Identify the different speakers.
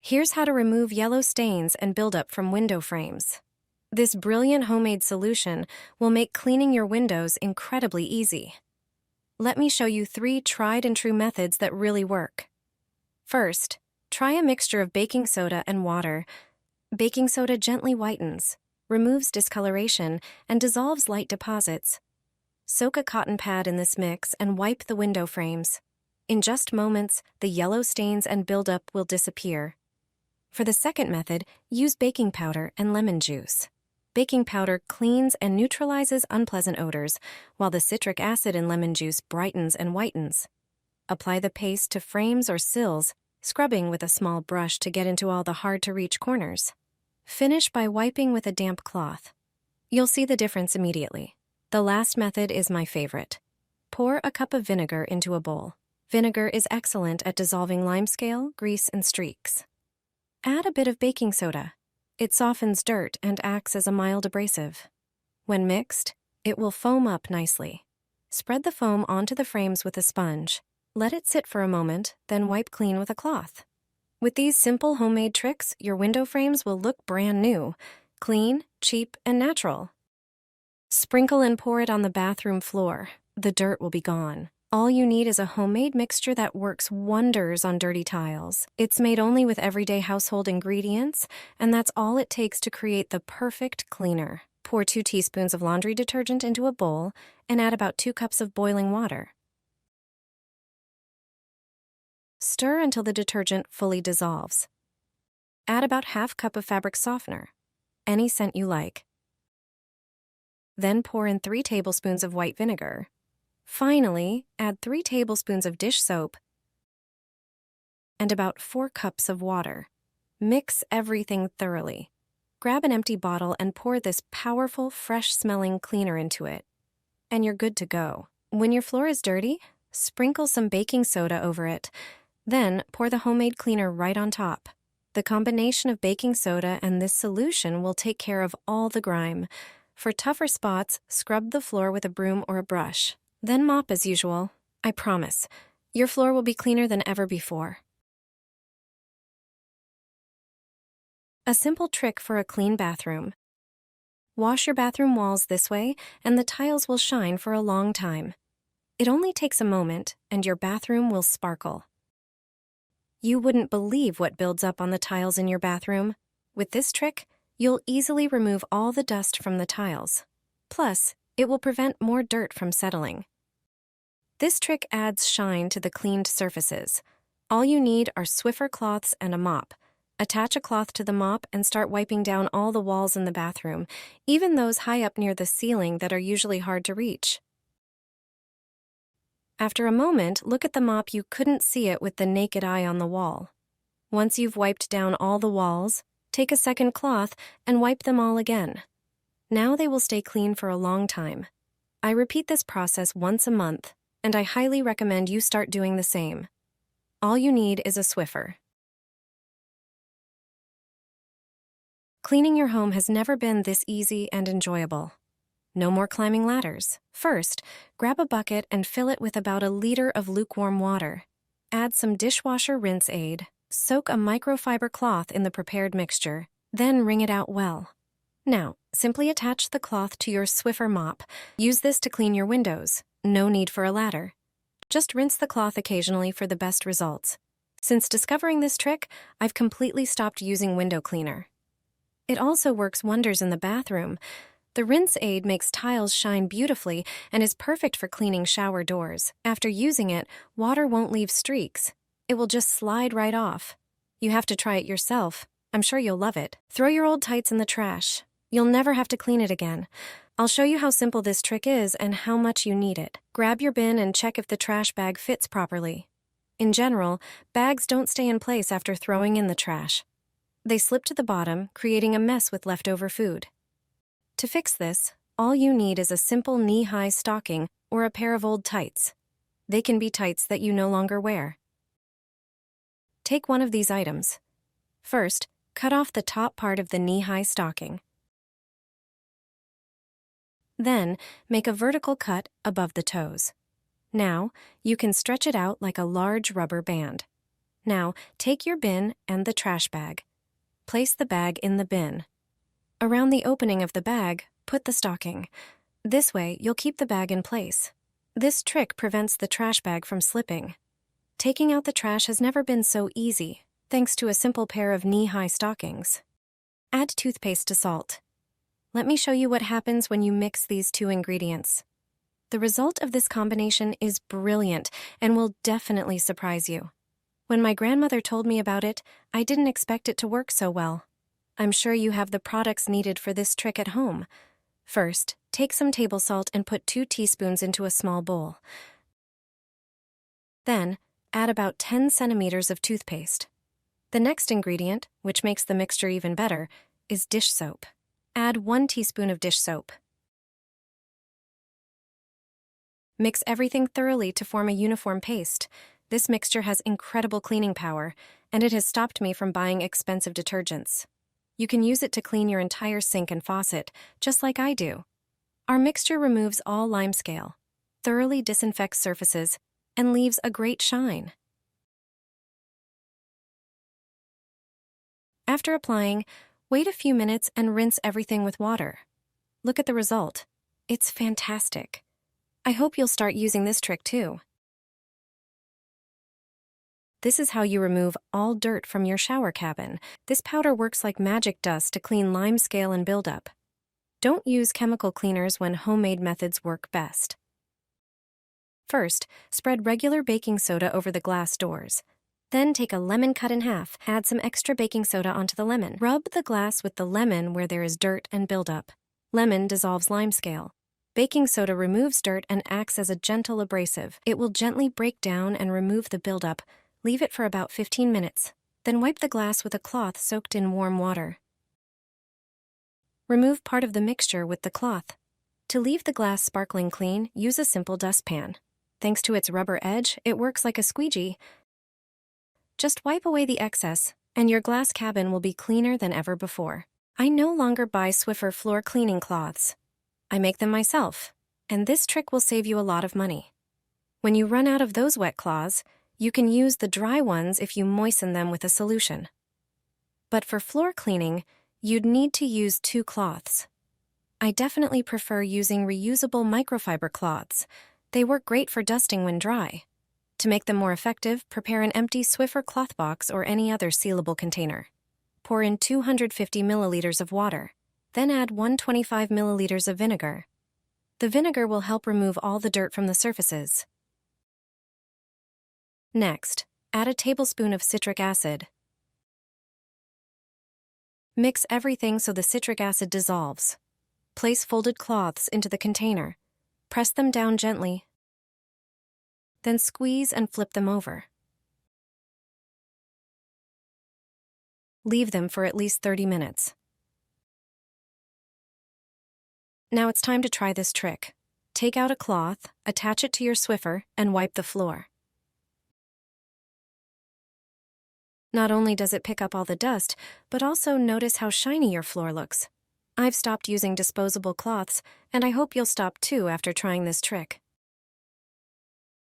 Speaker 1: Here's how to remove yellow stains and buildup from window frames. This brilliant homemade solution will make cleaning your windows incredibly easy. Let me show you 3 tried and true methods that really work. First, try a mixture of baking soda and water. Baking soda gently whitens, removes discoloration, and dissolves light deposits. Soak a cotton pad in this mix and wipe the window frames. In just moments, the yellow stains and buildup will disappear. For the second method, use baking powder and lemon juice. Baking powder cleans and neutralizes unpleasant odors, while the citric acid in lemon juice brightens and whitens. Apply the paste to frames or sills, scrubbing with a small brush to get into all the hard-to-reach corners. Finish by wiping with a damp cloth. You'll see the difference immediately. The last method is my favorite. Pour a cup of vinegar into a bowl. Vinegar is excellent at dissolving limescale, grease, and streaks. Add a bit of baking soda. It softens dirt and acts as a mild abrasive. When mixed, it will foam up nicely. Spread the foam onto the frames with a sponge. Let it sit for a moment, then wipe clean with a cloth. With these simple homemade tricks, your window frames will look brand new, clean, cheap, and natural. Sprinkle and pour it on the bathroom floor. The dirt will be gone. All you need is a homemade mixture that works wonders on dirty tiles. It's made only with everyday household ingredients, and that's all it takes to create the perfect cleaner. Pour 2 teaspoons of laundry detergent into a bowl and add about 2 cups of boiling water. Stir until the detergent fully dissolves. Add about ½ cup of fabric softener, any scent you like. Then pour in 3 tablespoons of white vinegar. Finally, add 3 tablespoons of dish soap and about 4 cups of water. Mix everything thoroughly. Grab an empty bottle and pour this powerful, fresh-smelling cleaner into it. And you're good to go. When your floor is dirty, sprinkle some baking soda over it. Then pour the homemade cleaner right on top. The combination of baking soda and this solution will take care of all the grime. For tougher spots, scrub the floor with a broom or a brush. Then mop as usual. I promise, your floor will be cleaner than ever before. A simple trick for a clean bathroom. Wash your bathroom walls this way, and the tiles will shine for a long time. It only takes a moment, and your bathroom will sparkle. You wouldn't believe what builds up on the tiles in your bathroom. With this trick, you'll easily remove all the dust from the tiles. Plus, it will prevent more dirt from settling. This trick adds shine to the cleaned surfaces. All you need are Swiffer cloths and a mop. Attach a cloth to the mop and start wiping down all the walls in the bathroom, even those high up near the ceiling that are usually hard to reach. After a moment, look at the mop. You couldn't see it with the naked eye on the wall. Once you've wiped down all the walls, take a second cloth and wipe them all again. Now they will stay clean for a long time. I repeat this process once a month, and I highly recommend you start doing the same. All you need is a Swiffer. Cleaning your home has never been this easy and enjoyable. No more climbing ladders. First, grab a bucket and fill it with about 1 liter of lukewarm water. Add some dishwasher rinse aid. Soak a microfiber cloth in the prepared mixture, then wring it out well. Now, simply attach the cloth to your Swiffer mop. Use this to clean your windows. No need for a ladder. Just rinse the cloth occasionally for the best results. Since discovering this trick, I've completely stopped using window cleaner. It also works wonders in the bathroom. The rinse aid makes tiles shine beautifully and is perfect for cleaning shower doors. After using it, water won't leave streaks. It will just slide right off. You have to try it yourself. I'm sure you'll love it. Throw your old tights in the trash. You'll never have to clean it again. I'll show you how simple this trick is and how much you need it. Grab your bin and check if the trash bag fits properly. In general, bags don't stay in place after throwing in the trash. They slip to the bottom, creating a mess with leftover food. To fix this, all you need is a simple knee-high stocking or a pair of old tights. They can be tights that you no longer wear. Take one of these items. First, cut off the top part of the knee-high stocking. Then, make a vertical cut above the toes. Now, you can stretch it out like a large rubber band. Now, take your bin and the trash bag. Place the bag in the bin. Around the opening of the bag, put the stocking. This way, you'll keep the bag in place. This trick prevents the trash bag from slipping. Taking out the trash has never been so easy, thanks to a simple pair of knee-high stockings. Add toothpaste to salt. Let me show you what happens when you mix these two ingredients. The result of this combination is brilliant and will definitely surprise you. When my grandmother told me about it, I didn't expect it to work so well. I'm sure you have the products needed for this trick at home. First, take some table salt and put 2 teaspoons into a small bowl. Then, add about 10 centimeters of toothpaste. The next ingredient, which makes the mixture even better, is dish soap. Add 1 teaspoon of dish soap. Mix everything thoroughly to form a uniform paste. This mixture has incredible cleaning power, and it has stopped me from buying expensive detergents. You can use it to clean your entire sink and faucet, just like I do. Our mixture removes all limescale, thoroughly disinfects surfaces, and leaves a great shine. After applying, wait a few minutes and rinse everything with water. Look at the result. It's fantastic. I hope you'll start using this trick too. This is how you remove all dirt from your shower cabin. This powder works like magic dust to clean limescale and buildup. Don't use chemical cleaners when homemade methods work best. First, spread regular baking soda over the glass doors. Then take a lemon cut in half, add some extra baking soda onto the lemon. Rub the glass with the lemon where there is dirt and buildup. Lemon dissolves limescale. Baking soda removes dirt and acts as a gentle abrasive. It will gently break down and remove the buildup. Leave it for about 15 minutes. Then wipe the glass with a cloth soaked in warm water. Remove part of the mixture with the cloth. To leave the glass sparkling clean, use a simple dustpan. Thanks to its rubber edge, it works like a squeegee. Just wipe away the excess, and your glass cabin will be cleaner than ever before. I no longer buy Swiffer floor cleaning cloths. I make them myself, and this trick will save you a lot of money. When you run out of those wet cloths, you can use the dry ones if you moisten them with a solution. But for floor cleaning, you'd need to use 2 cloths. I definitely prefer using reusable microfiber cloths. They work great for dusting when dry. To make them more effective, prepare an empty Swiffer cloth box or any other sealable container. Pour in 250 milliliters of water. Then add 125 milliliters of vinegar. The vinegar will help remove all the dirt from the surfaces. Next, add a tablespoon of citric acid. Mix everything so the citric acid dissolves. Place folded cloths into the container. Press them down gently. Then squeeze and flip them over. Leave them for at least 30 minutes. Now it's time to try this trick. Take out a cloth, attach it to your Swiffer, and wipe the floor. Not only does it pick up all the dust, but also notice how shiny your floor looks. I've stopped using disposable cloths, and I hope you'll stop too after trying this trick.